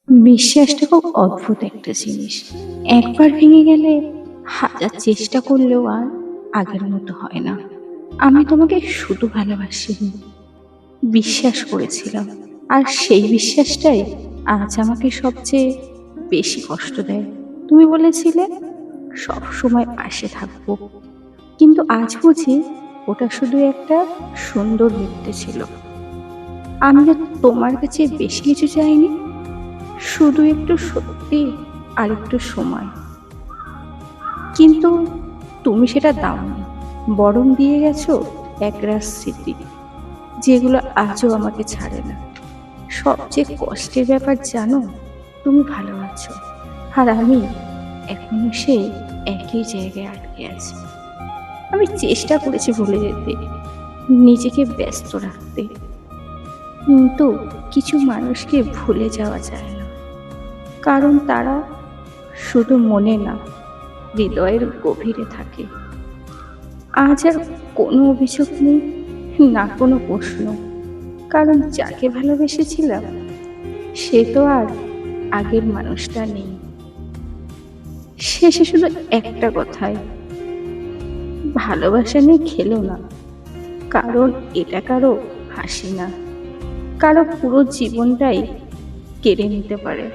বিশ্বাসটা খুব অদ্ভুত একটা জিনিস। একবার ভেঙে গেলে হাজার চেষ্টা করলেও আর আগের মতো হয় না। আমি তোমাকে শুধু ভালোবাসিনি, বিশ্বাস করেছিলাম। আর সেই বিশ্বাসটাই আজ আমাকে সবচেয়ে বেশি কষ্ট দেয়। তুমি বলেছিলে সব সময় পাশে থাকবো, কিন্তু আজ বুঝি ওটা শুধু একটা সুন্দর মিথ্যে ছিল। আমি তো তোমার কাছে বেশি কিছু চাইনি, শুধু একটু সত্যি আর একটু সময়। কিন্তু তুমি সেটা দাওনি, বরং দিয়ে গেছো একরাশ স্মৃতি, যেগুলো আজও আমাকে ছাড়ে না। সবচেয়ে কষ্টের ব্যাপার জানো, তুমি ভালো আছো আর আমি এখনো সেই একই জায়গায় আটকে আছি। আমি চেষ্টা করেছি ভুলে যেতে, নিজেকে ব্যস্ত রাখতে, কিন্তু কিছু মানুষকে ভুলে যাওয়া যায় না, কারণ তারা শুধু মনে না, হৃদয়ের গভীরে থাকে। আজ আর কোনো অভিযোগ নেই, না কোনো প্রশ্ন, কারণ যাকে ভালোবেসেছিলাম সে তো আর আগের মানুষটা নেই। শেষে শুধু একটা কথাই, ভালোবাসা নিয়ে খেলো না, কারণ এটা কারো হাসি না, কারো পুরো জীবনটাই কেড়ে নিতে পারে।